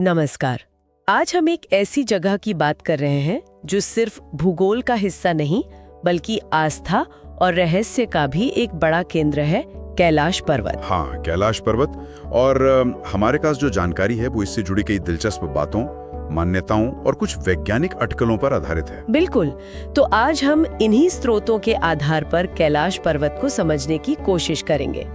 नमस्कार। आज हम एक ऐसी जगह की बात कर रहे हैं जो सिर्फ भूगोल का हिस्सा नहीं बल्कि आस्था और रहस्य का भी एक बड़ा केंद्र है, कैलाश पर्वत। हाँ, कैलाश पर्वत। और हमारे पास जो जानकारी है वो इससे जुड़ी कई दिलचस्प बातों, मान्यताओं और कुछ वैज्ञानिक अटकलों पर आधारित है। बिल्कुल। तो आज हम इन्हीं स्रोतों के आधार पर कैलाश पर्वत को समझने की कोशिश करेंगे।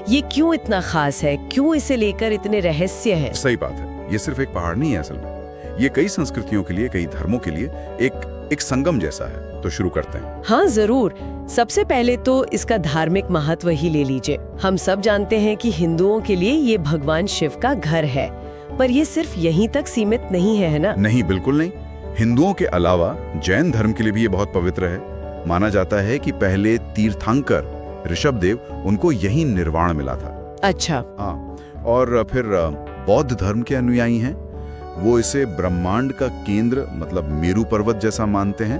ये क्यों इतना खास है, क्यों इसे लेकर इतने रहस्य हैं? सही बात है, ये सिर्फ एक पहाड़ नहीं है असल में। ये कई संस्कृतियों के लिए, कई धर्मों के लिए एक संगम जैसा है। तो शुरू करते हैं। हाँ जरूर। सबसे पहले तो इसका धार्मिक महत्व ही ले लीजिए। हम सब जानते हैं कि हिंदुओं के लिए ये भगवान शिव का घर है, पर ये सिर्फ यहीं तक सीमित नहीं है ना? नहीं, बिल्कुल नहीं। हिंदुओं के अलावा जैन धर्म के लिए भी ये बहुत पवित्र है। माना जाता है कि पहले तीर्थंकर ऋषभदेव, उनको यही निर्वाण मिला था। अच्छा। हाँ, और फिर बौद्ध धर्म के अनुयायी हैं, वो इसे ब्रह्मांड का केंद्र मतलब मेरू पर्वत जैसा मानते हैं।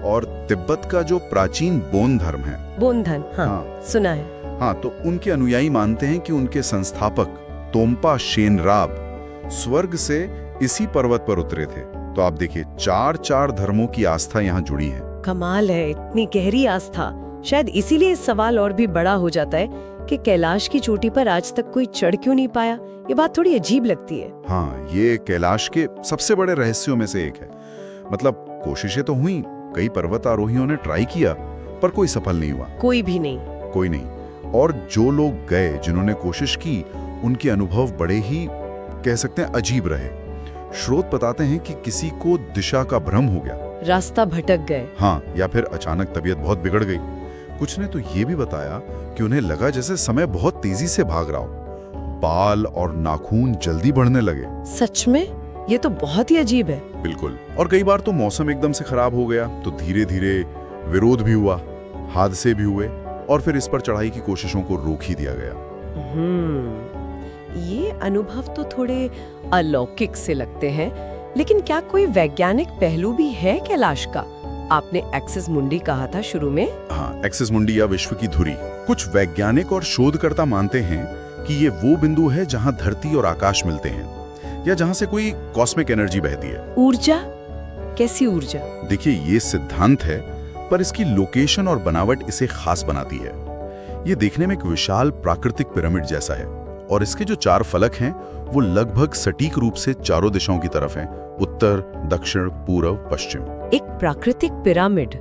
और तिब्बत का जो प्राचीन बोन धर्म है, बोनधन, हाँ, सुना है। हाँ, तो उनके अनुयायी मानते हैं कि उनके संस्थापक तोम्पा शेनराब स्वर्ग से इसी पर्वत पर उतरे थे। तो आप देखिए, चार धर्मों की आस्था यहाँ जुड़ी है। कमाल है, इतनी गहरी आस्था। शायद इसीलिए इस सवाल और भी बड़ा हो जाता है कि कैलाश की चोटी पर आज तक कोई चढ़ क्यों नहीं पाया। ये बात थोड़ी अजीब लगती है। हाँ, ये कैलाश के सबसे बड़े रहस्यों में से एक है। मतलब कोशिशें तो हुई, कई पर्वतारोहियों ने ट्राई किया, पर कोई सफल नहीं हुआ। कोई भी नहीं। कोई नहीं। और जो लोग गए, जिन्होंने कोशिश की, उनके अनुभव बड़े ही कह सकते हैं अजीब रहे। स्रोत बताते हैं कि किसी को दिशा का भ्रम हो गया, रास्ता भटक गए। हाँ, या फिर अचानक तबीयत बहुत बिगड़ गई। कुछ ने तो ये भी बताया कि उन्हें लगा जैसे समय बहुत तेजी से भाग रहा हो, बाल और नाखून जल्दी बढ़ने लगे। सच में? ये तो बहुत ही अजीब है। बिल्कुल। और कई बार तो मौसम एकदम से खराब हो गया, तो धीरे धीरे विरोध भी हुआ, हादसे भी हुए, और फिर इस पर चढ़ाई की कोशिशों को रोक ही दिया गया। ये अनुभव तो थोड़े अलौकिक से लगते हैं, लेकिन क्या कोई वैज्ञानिक पहलू भी है कैलाश का? आपने एक्सिस मुंडी कहा था शुरू में। हाँ, एक्सिस मुंडी या विश्व की धुरी। कुछ वैज्ञानिक और शोधकर्ता मानते हैं कि ये वो बिंदु है जहां धरती और आकाश मिलते हैं, या जहां से कोई कॉस्मिक एनर्जी बहती है। ऊर्जा? कैसी ऊर्जा? देखिए, ये सिद्धांत है, पर इसकी लोकेशन और बनावट इसे खास बनाती है। ये देखने में एक विशाल प्राकृतिक पिरामिड जैसा है, और इसके जो 4 फलक हैं वो लगभग सटीक रूप से चारों दिशाओं की तरफ हैं, उत्तर, दक्षिण, पूर्व, पश्चिम। एक प्राकृतिक पिरामिड,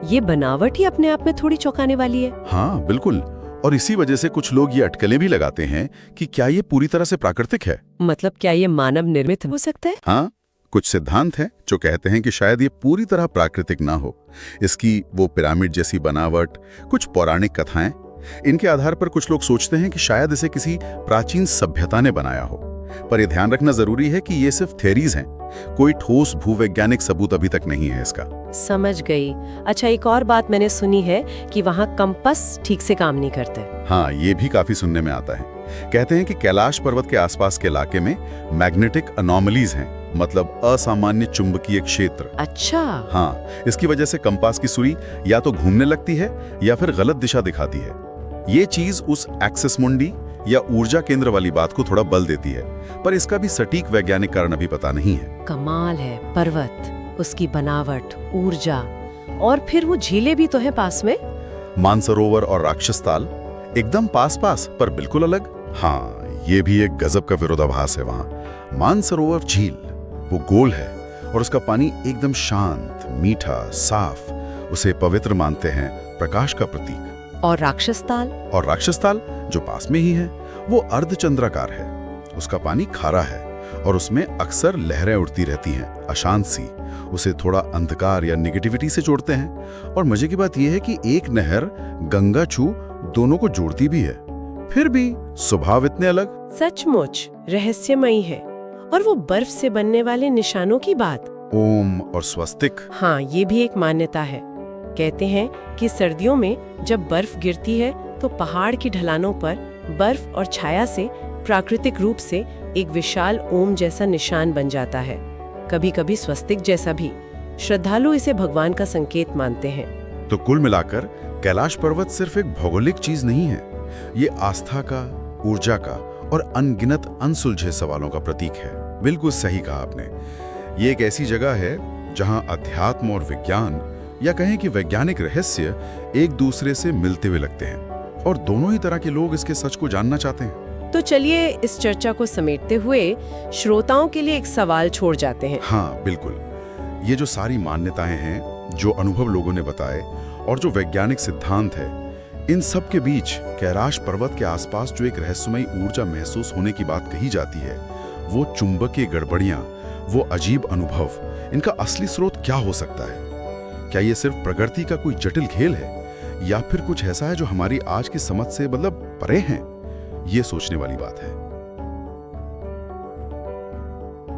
ये बनावट ही अपने आप में थोड़ी चौंकाने वाली है। हाँ, बिल्कुल। और इसी वजह से कुछ लोग ये अटकलें भी लगाते हैं कि क्या ये पूरी तरह से प्राकृतिक है। मतलब क्या ये मानव निर्मित हो सकता है? हाँ, कुछ सिद्धांत हैं जो कहते हैं कि शायद ये पूरी तरह प्राकृतिक ना हो। इसकी वो पिरामिड जैसी बनावट, कुछ पौराणिक कथाएं, इनके आधार पर कुछ लोग सोचते हैं कि शायद इसे किसी प्राचीन सभ्यता ने बनाया हो। पर यह ध्यान रखना जरूरी है कि ये सिर्फ थ्योरीज हैं, कोई ठोस भूवैज्ञानिक सबूत अभी तक नहीं है इसका। समझ गई। अच्छा, एक और बात मैंने सुनी है कि वहाँ कंपास ठीक से काम नहीं करते। हाँ, ये भी काफी सुनने में आता है। कहते हैं कि कैलाश पर्वत के आसपास के इलाके में मैग्नेटिक अनोमलीज हैं, मतलब असामान्य चुंबकीय क्षेत्र। अच्छा। हाँ, इसकी वजह से कंपास की सुई या तो घूमने लगती है या फिर गलत दिशा दिखाती है। ये चीज उस एक्सिस मुंडी या ऊर्जा केंद्र वाली बात को थोड़ा बल देती है, पर इसका भी सटीक वैज्ञानिक कारण अभी पता नहीं है। कमाल है, पर्वत, उसकी बनावट, ऊर्जा, और फिर वो झीलें भी तो है पास में। मानसरोवर और राक्षसताल एकदम पास पर बिल्कुल अलग। हाँ, ये भी एक गजब का विरोधाभास है वहाँ। मानसरोवर झील वो गोल है और उसका पानी एकदम शांत, मीठा, साफ, उसे पवित्र मानते हैं, प्रकाश का प्रतीक। और राक्षसताल जो पास में ही है, वो अर्धचंद्राकार है। उसका पानी खारा है और उसमें अक्सर लहरें उठती रहती हैं, अशांत सी। उसे थोड़ा अंधकार या नेगेटिविटी से जोड़ते हैं। और मजे की बात यह है कि एक नहर गंगा छू दोनों को जोड़ती भी है, फिर भी स्वभाव इतने अलग। सचमुच रहस्यमयी है। और वो बर्फ से बनने वाले निशानों की बात, ओम और स्वस्तिक। हाँ, ये भी एक मान्यता है। कहते हैं कि सर्दियों में जब बर्फ गिरती है तो पहाड़ की ढलानों पर बर्फ और छाया से प्राकृतिक रूप से एक विशाल ओम जैसा निशान बन जाता है, कभी कभी स्वस्तिक जैसा भी। श्रद्धालु इसे भगवान का संकेत मानते हैं। तो कुल मिलाकर कैलाश पर्वत सिर्फ एक भौगोलिक चीज नहीं है, ये आस्था का, ऊर्जा का और अनगिनत अनसुलझे सवालों का प्रतीक है। बिल्कुल सही कहा आपने। ये एक ऐसी जगह है जहां अध्यात्म और विज्ञान, या कहें कि वैज्ञानिक रहस्य, एक दूसरे से मिलते हुए लगते हैं और दोनों ही तरह के लोग इसके सच को जानना चाहते हैं। तो चलिए इस चर्चा को समेटते हुए श्रोताओं के लिए एक सवाल छोड़ जाते हैं। हाँ बिल्कुल, ये जो सारी मान्यताएं हैं, जो अनुभव लोगों ने बताए और जो वैज्ञानिक सिद्धांत है, इन सब के बीच कैलाश पर्वत के आसपास जो एक रहस्यमयी ऊर्जा महसूस होने की बात कही जाती है, वो चुंबकीय गड़बड़ियां, वो अजीब अनुभव, इनका असली स्रोत क्या हो सकता है? क्या ये सिर्फ प्रकृति का कोई जटिल खेल है, या फिर कुछ ऐसा है जो हमारी आज की समझ से परे हैं? ये सोचने वाली बात है।